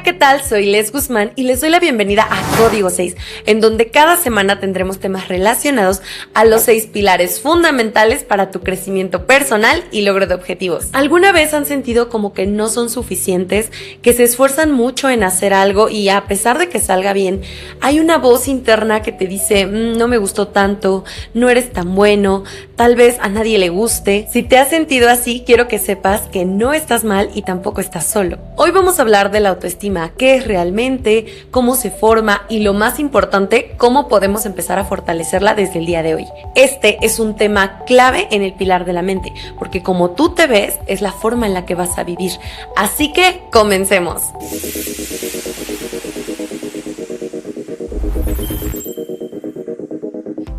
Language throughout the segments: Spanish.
¿qué tal? Soy Les Guzmán y les doy la bienvenida a Código 6, en donde cada semana tendremos temas relacionados a los 6 pilares fundamentales para tu crecimiento personal y logro de objetivos. ¿Alguna vez han sentido como que no son suficientes, que se esfuerzan mucho en hacer algo y a pesar de que salga bien, hay una voz interna que te dice, no me gustó tanto, no eres tan bueno, tal vez a nadie le guste? Si te has sentido así, quiero que sepas que no estás mal y tampoco estás solo. Hoy vamos a hablar de la autoestima, qué es realmente, cómo se forma y lo más importante, cómo podemos empezar a fortalecerla desde el día de hoy. Este es un tema clave en el pilar de la mente, porque como tú te ves es la forma en la que vas a vivir. Así que comencemos.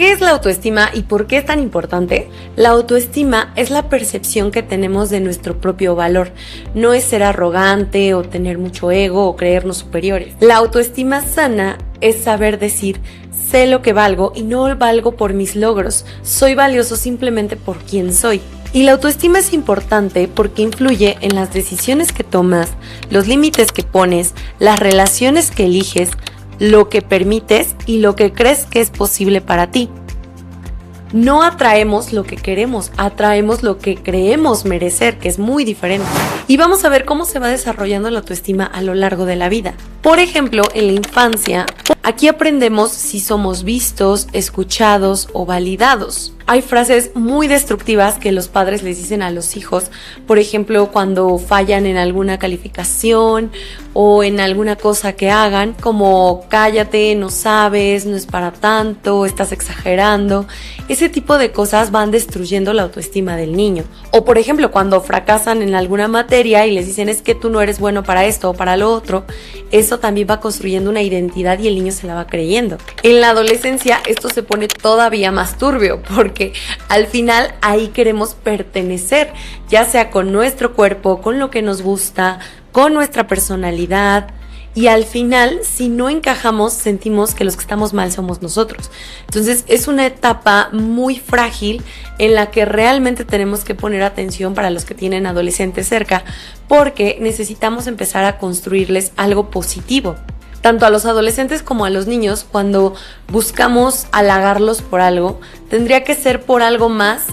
¿Qué es la autoestima y por qué es tan importante? La autoestima es la percepción que tenemos de nuestro propio valor. No es ser arrogante o tener mucho ego o creernos superiores. La autoestima sana es saber decir, sé lo que valgo y no valgo por mis logros. Soy valioso simplemente por quien soy. Y la autoestima es importante porque influye en las decisiones que tomas, los límites que pones, las relaciones que eliges, lo que permites y lo que crees que es posible para ti. No atraemos lo que queremos, atraemos lo que creemos merecer, que es muy diferente. Y vamos a ver cómo se va desarrollando la autoestima a lo largo de la vida. Por ejemplo, en la infancia, aquí aprendemos si somos vistos, escuchados o validados. Hay frases muy destructivas que los padres les dicen a los hijos, por ejemplo, cuando fallan en alguna calificación o en alguna cosa que hagan, como cállate, no sabes, no es para tanto, estás exagerando. Ese tipo de cosas van destruyendo la autoestima del niño. O por ejemplo, cuando fracasan en alguna materia y les dicen es que tú no eres bueno para esto o para lo otro, eso también va construyendo una identidad y el niño se la va creyendo. En la adolescencia esto se pone todavía más turbio porque al final ahí queremos pertenecer, ya sea con nuestro cuerpo, con lo que nos gusta, con nuestra personalidad. Y al final, si no encajamos, sentimos que los que estamos mal somos nosotros. Entonces, es una etapa muy frágil en la que realmente tenemos que poner atención para los que tienen adolescentes cerca, porque necesitamos empezar a construirles algo positivo. Tanto a los adolescentes como a los niños, cuando buscamos halagarlos por algo, tendría que ser por algo más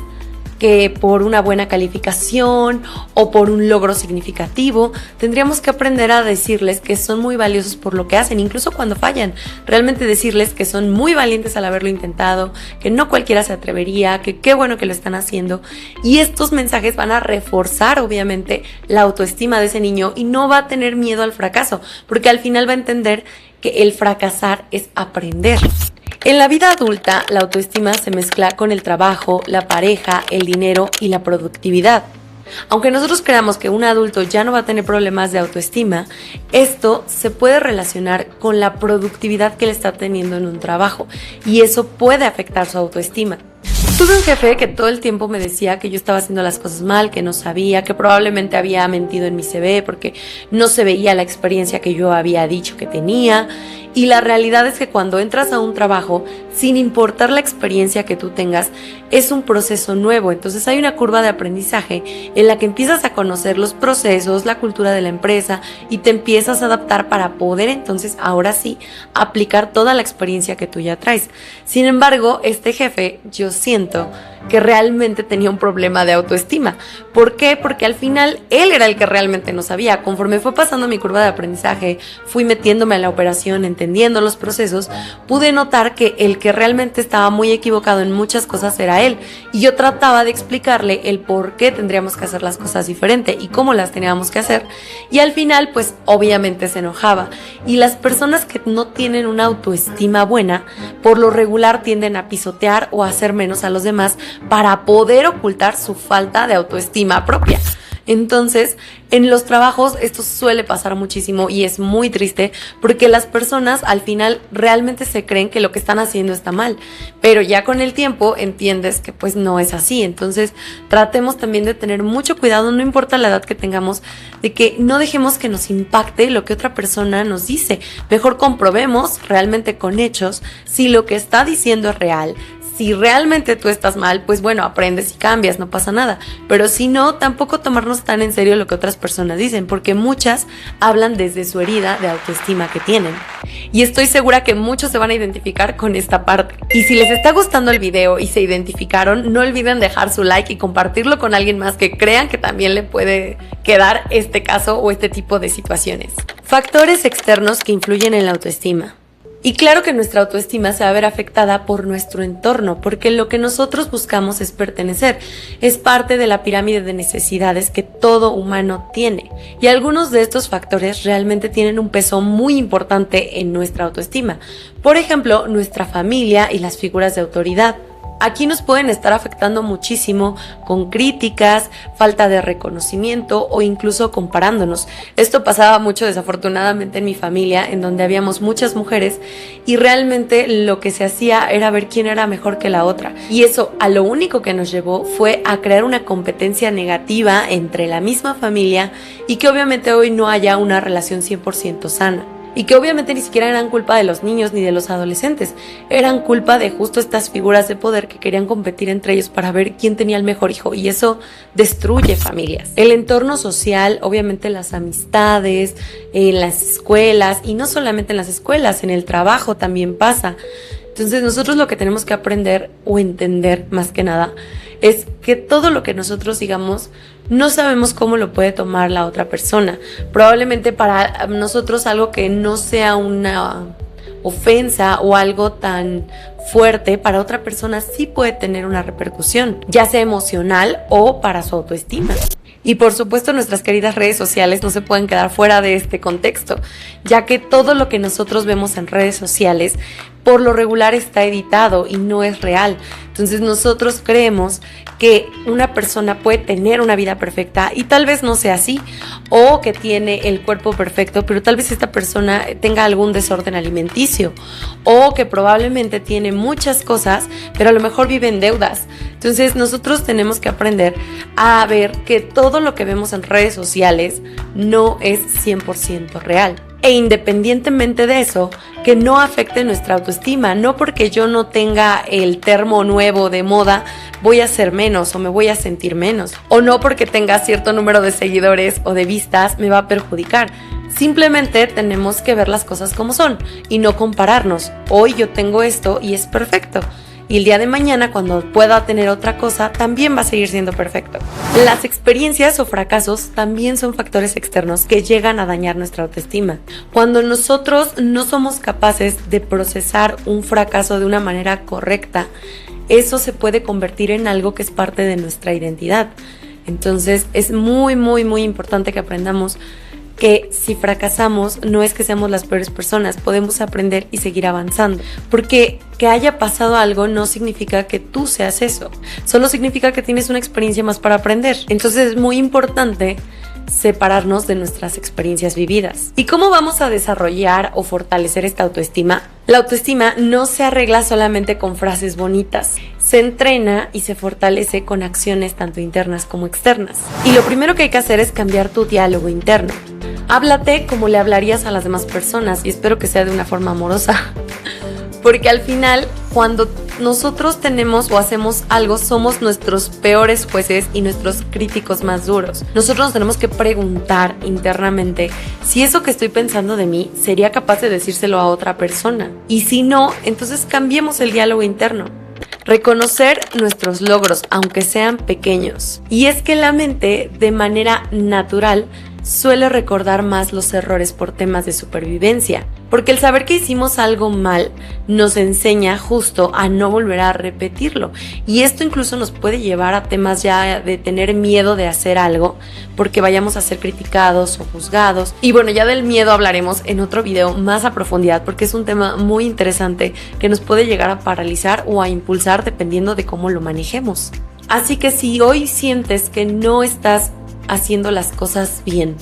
que por una buena calificación o por un logro significativo. Tendríamos que aprender a decirles que son muy valiosos por lo que hacen, incluso cuando fallan. Realmente decirles que son muy valientes al haberlo intentado, que no cualquiera se atrevería, que qué bueno que lo están haciendo. Y estos mensajes van a reforzar, obviamente, la autoestima de ese niño y no va a tener miedo al fracaso, porque al final va a entender que el fracasar es aprender. En la vida adulta, la autoestima se mezcla con el trabajo, la pareja, el dinero y la productividad. Aunque nosotros creamos que un adulto ya no va a tener problemas de autoestima, esto se puede relacionar con la productividad que él está teniendo en un trabajo y eso puede afectar su autoestima. Tuve un jefe que todo el tiempo me decía que yo estaba haciendo las cosas mal, que no sabía, que probablemente había mentido en mi CV porque no se veía la experiencia que yo había dicho que tenía. Y la realidad es que cuando entras a un trabajo, sin importar la experiencia que tú tengas, es un proceso nuevo. Entonces hay una curva de aprendizaje en la que empiezas a conocer los procesos, la cultura de la empresa y te empiezas a adaptar para poder entonces ahora sí aplicar toda la experiencia que tú ya traes. Sin embargo, este jefe, yo siento que realmente tenía un problema de autoestima. ¿Por qué? Porque al final él era el que realmente no sabía. Conforme fue pasando mi curva de aprendizaje, fui metiéndome a la operación, entendiendo los procesos, pude notar que el que realmente estaba muy equivocado en muchas cosas era él. Y yo trataba de explicarle el por qué tendríamos que hacer las cosas diferente y cómo las teníamos que hacer. Y al final, pues obviamente se enojaba. Y las personas que no tienen una autoestima buena, por lo regular tienden a pisotear o a hacer menos a los demás para poder ocultar su falta de autoestima propia. Entonces, en los trabajos esto suele pasar muchísimo y es muy triste porque las personas al final realmente se creen que lo que están haciendo está mal, pero ya con el tiempo entiendes que pues no es así. Entonces, tratemos también de tener mucho cuidado, no importa la edad que tengamos, de que no dejemos que nos impacte lo que otra persona nos dice. Mejor comprobemos realmente con hechos si lo que está diciendo es real, si realmente tú estás mal, pues bueno, aprendes y cambias, no pasa nada. Pero si no, tampoco tomarnos tan en serio lo que otras personas dicen, porque muchas hablan desde su herida de autoestima que tienen. Y estoy segura que muchos se van a identificar con esta parte. Y si les está gustando el video y se identificaron, no olviden dejar su like y compartirlo con alguien más que crean que también le puede quedar este caso o este tipo de situaciones. Factores externos que influyen en la autoestima. Y claro que nuestra autoestima se va a ver afectada por nuestro entorno, porque lo que nosotros buscamos es pertenecer, es parte de la pirámide de necesidades que todo humano tiene. Y algunos de estos factores realmente tienen un peso muy importante en nuestra autoestima. Por ejemplo, nuestra familia y las figuras de autoridad. Aquí nos pueden estar afectando muchísimo con críticas, falta de reconocimiento o incluso comparándonos. Esto pasaba mucho desafortunadamente en mi familia, en donde habíamos muchas mujeres y realmente lo que se hacía era ver quién era mejor que la otra. Y eso a lo único que nos llevó fue a crear una competencia negativa entre la misma familia y que obviamente hoy no haya una relación 100% sana. Y que obviamente ni siquiera eran culpa de los niños ni de los adolescentes, eran culpa de justo estas figuras de poder que querían competir entre ellos para ver quién tenía el mejor hijo, y eso destruye familias. El entorno social, obviamente las amistades, en las escuelas, y no solamente en las escuelas, en el trabajo también pasa. Entonces nosotros lo que tenemos que aprender o entender más que nada es que todo lo que nosotros digamos no sabemos cómo lo puede tomar la otra persona. Probablemente para nosotros algo que no sea una ofensa o algo tan fuerte, para otra persona sí puede tener una repercusión, ya sea emocional o para su autoestima. Y por supuesto nuestras queridas redes sociales no se pueden quedar fuera de este contexto, ya que todo lo que nosotros vemos en redes sociales por lo regular está editado y no es real. Entonces nosotros creemos que una persona puede tener una vida perfecta y tal vez no sea así, o que tiene el cuerpo perfecto, pero tal vez esta persona tenga algún desorden alimenticio, o que probablemente tiene muchas cosas, pero a lo mejor vive en deudas. Entonces nosotros tenemos que aprender a ver que todo lo que vemos en redes sociales no es 100% real. E independientemente de eso, que no afecte nuestra autoestima. No porque yo no tenga el termo nuevo de moda voy a ser menos o me voy a sentir menos, o no porque tenga cierto número de seguidores o de vistas me va a perjudicar. Simplemente tenemos que ver las cosas como son y no compararnos. Hoy yo tengo esto y es perfecto, y el día de mañana, cuando pueda tener otra cosa, también va a seguir siendo perfecto. Las experiencias o fracasos también son factores externos que llegan a dañar nuestra autoestima. Cuando nosotros no somos capaces de procesar un fracaso de una manera correcta, eso se puede convertir en algo que es parte de nuestra identidad. Entonces es muy importante que aprendamos que si fracasamos no es que seamos las peores personas, podemos aprender y seguir avanzando, porque que haya pasado algo no significa que tú seas eso, solo significa que tienes una experiencia más para aprender. Entonces es muy importante separarnos de nuestras experiencias vividas. ¿Y cómo vamos a desarrollar o fortalecer esta autoestima? La autoestima no se arregla solamente con frases bonitas, se entrena y se fortalece con acciones tanto internas como externas. Y lo primero que hay que hacer es cambiar tu diálogo interno. Háblate como le hablarías a las demás personas, y espero que sea de una forma amorosa. Porque al final, cuando nosotros tenemos o hacemos algo, somos nuestros peores jueces y nuestros críticos más duros. Nosotros nos tenemos que preguntar internamente si eso que estoy pensando de mí sería capaz de decírselo a otra persona. Y si no, entonces cambiemos el diálogo interno. Reconocer nuestros logros, aunque sean pequeños. Y es que la mente, de manera natural, suele recordar más los errores por temas de supervivencia, porque el saber que hicimos algo mal nos enseña justo a no volver a repetirlo, y esto incluso nos puede llevar a temas ya de tener miedo de hacer algo porque vayamos a ser criticados o juzgados. Y bueno, ya del miedo hablaremos en otro video más a profundidad, porque es un tema muy interesante que nos puede llegar a paralizar o a impulsar dependiendo de cómo lo manejemos. Así que si hoy sientes que no estás haciendo las cosas bien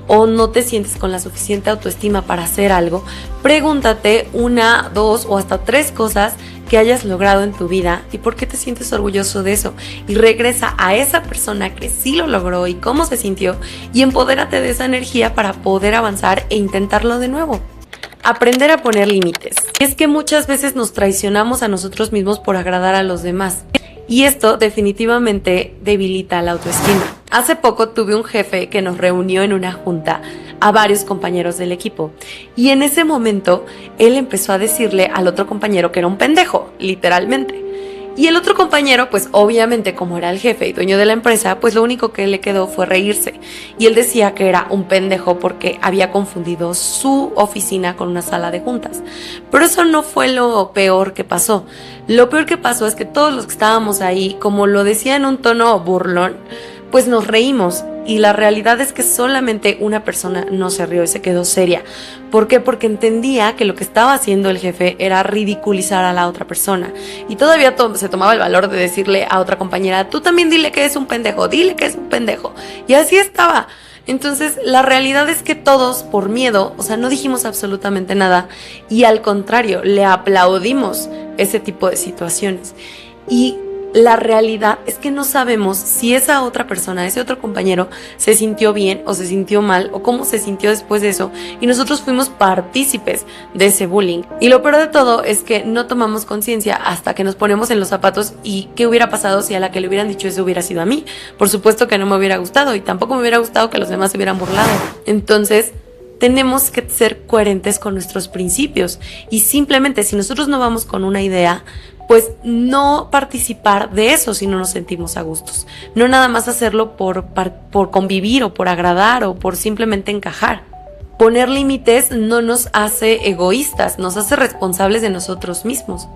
o no te sientes con la suficiente autoestima para hacer algo, pregúntate 1, 2 o hasta 3 cosas que hayas logrado en tu vida y por qué te sientes orgulloso de eso, y regresa a esa persona que sí lo logró y cómo se sintió, y empodérate de esa energía para poder avanzar e intentarlo de nuevo. Aprender a poner límites. Es que muchas veces nos traicionamos a nosotros mismos por agradar a los demás. Y esto definitivamente debilita la autoestima. Hace poco tuve un jefe que nos reunió en una junta a varios compañeros del equipo. Y en ese momento, él empezó a decirle al otro compañero que era un pendejo, literalmente. Y el otro compañero, pues obviamente como era el jefe y dueño de la empresa, pues lo único que le quedó fue reírse. Y él decía que era un pendejo porque había confundido su oficina con una sala de juntas. Pero eso no fue lo peor que pasó. Lo peor que pasó es que todos los que estábamos ahí, como lo decía en un tono burlón, pues nos reímos. Y la realidad es que solamente una persona no se rió y se quedó seria. ¿Por qué? Porque entendía que lo que estaba haciendo el jefe era ridiculizar a la otra persona. Y todavía se tomaba el valor de decirle a otra compañera, tú también dile que es un pendejo, dile que es un pendejo. Y así estaba. Entonces, la realidad es que todos, por miedo, no dijimos absolutamente nada. Y al contrario, le aplaudimos ese tipo de situaciones. Y la realidad es que no sabemos si esa otra persona, ese otro compañero, se sintió bien o se sintió mal o cómo se sintió después de eso, y nosotros fuimos partícipes de ese bullying. Y lo peor de todo es que no tomamos conciencia hasta que nos ponemos en los zapatos y qué hubiera pasado si a la que le hubieran dicho eso hubiera sido a mí. Por supuesto que no me hubiera gustado y tampoco me hubiera gustado que los demás se hubieran burlado. Entonces, tenemos que ser coherentes con nuestros principios y simplemente si nosotros no vamos con una idea, pues no participar de eso si no nos sentimos a gustos. No nada más hacerlo por convivir o por agradar o por simplemente encajar. Poner límites no nos hace egoístas, nos hace responsables de nosotros mismos.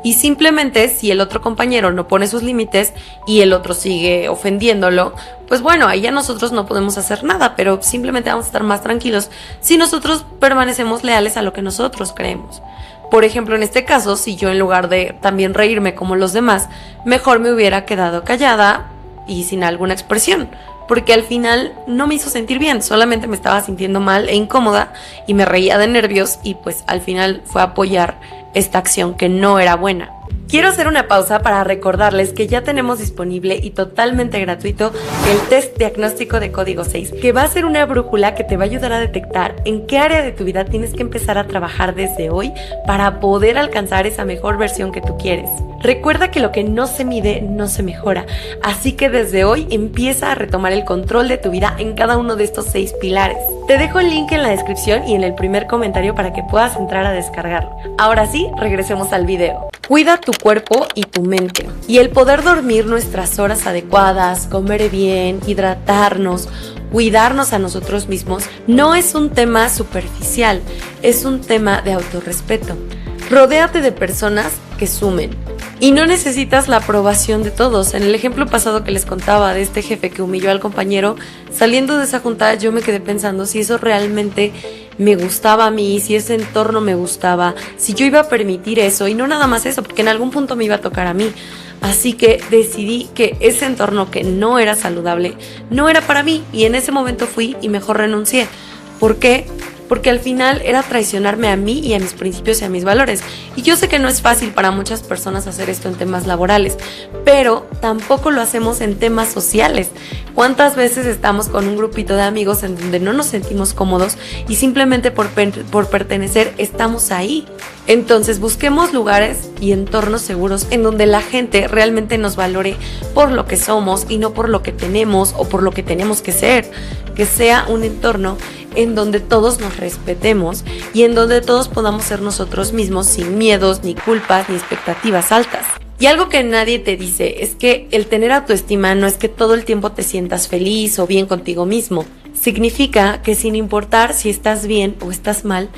Y simplemente si el otro compañero no pone sus límites y el otro sigue ofendiéndolo, pues bueno, ahí ya nosotros no podemos hacer nada, pero simplemente vamos a estar más tranquilos si nosotros permanecemos leales a lo que nosotros creemos. Por ejemplo, en este caso, si yo en lugar de también reírme como los demás, mejor me hubiera quedado callada y sin alguna expresión, porque al final no me hizo sentir bien, solamente me estaba sintiendo mal e incómoda y me reía de nervios y pues al final fue apoyar esta acción que no era buena. Quiero hacer una pausa para recordarles que ya tenemos disponible y totalmente gratuito el test diagnóstico de Código 6, que va a ser una brújula que te va a ayudar a detectar en qué área de tu vida tienes que empezar a trabajar desde hoy para poder alcanzar esa mejor versión que tú quieres. Recuerda que lo que no se mide no se mejora, así que desde hoy empieza a retomar el control de tu vida en cada uno de estos 6 pilares. Te dejo el link en la descripción y en el primer comentario para que puedas entrar a descargarlo. Ahora sí, regresemos al video. Cuida tu cuerpo y tu mente. Y el poder dormir nuestras horas adecuadas, comer bien, hidratarnos, cuidarnos a nosotros mismos, no es un tema superficial, es un tema de autorrespeto. Rodéate de personas que sumen. Y no necesitas la aprobación de todos. En el ejemplo pasado que les contaba de este jefe que humilló al compañero, saliendo de esa junta yo me quedé pensando si eso realmente me gustaba a mí, si ese entorno me gustaba, si yo iba a permitir eso, y no nada más eso, porque en algún punto me iba a tocar a mí. Así que decidí que ese entorno que no era saludable, no era para mí, y en ese momento fui y mejor renuncié. ¿Por qué? Porque al final era traicionarme a mí y a mis principios y a mis valores. Y yo sé que no es fácil para muchas personas hacer esto en temas laborales, pero tampoco lo hacemos en temas sociales. ¿Cuántas veces estamos con un grupito de amigos en donde no nos sentimos cómodos y simplemente por pertenecer estamos ahí? Entonces busquemos lugares y entornos seguros en donde la gente realmente nos valore por lo que somos y no por lo que tenemos o por lo que tenemos que ser. Que sea un entorno en donde todos nos respetemos y en donde todos podamos ser nosotros mismos sin miedos, ni culpas, ni expectativas altas. Y algo que nadie te dice es que el tener autoestima no es que todo el tiempo te sientas feliz o bien contigo mismo. Significa que sin importar si estás bien o estás mal,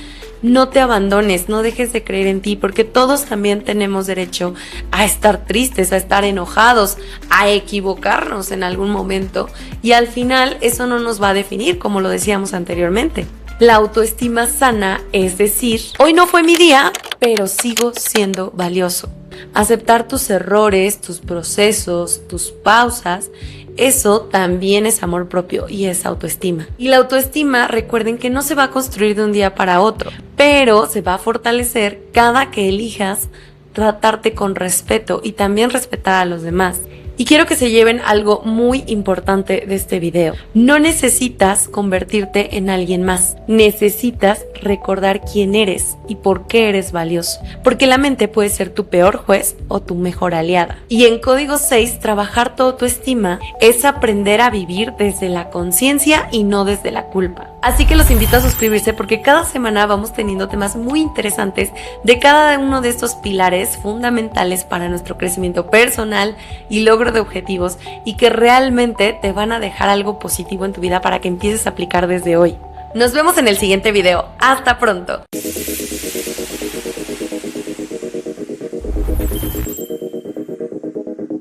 no te abandones, no dejes de creer en ti, porque todos también tenemos derecho a estar tristes, a estar enojados, a equivocarnos en algún momento, y al final eso no nos va a definir, como lo decíamos anteriormente. La autoestima sana es decir, hoy no fue mi día, pero sigo siendo valioso. Aceptar tus errores, tus procesos, tus pausas, eso también es amor propio y es autoestima. Y la autoestima, recuerden que no se va a construir de un día para otro, pero se va a fortalecer cada que elijas tratarte con respeto y también respetar a los demás. Y quiero que se lleven algo muy importante de este video. No necesitas convertirte en alguien más. Necesitas recordar quién eres y por qué eres valioso, porque la mente puede ser tu peor juez o tu mejor aliada. Y en Código 6, trabajar tu autoestima es aprender a vivir desde la conciencia y no desde la culpa. Así que los invito a suscribirse porque cada semana vamos teniendo temas muy interesantes de cada uno de estos pilares fundamentales para nuestro crecimiento personal y logro de objetivos, y que realmente te van a dejar algo positivo en tu vida para que empieces a aplicar desde hoy. Nos vemos en el siguiente video. ¡Hasta pronto!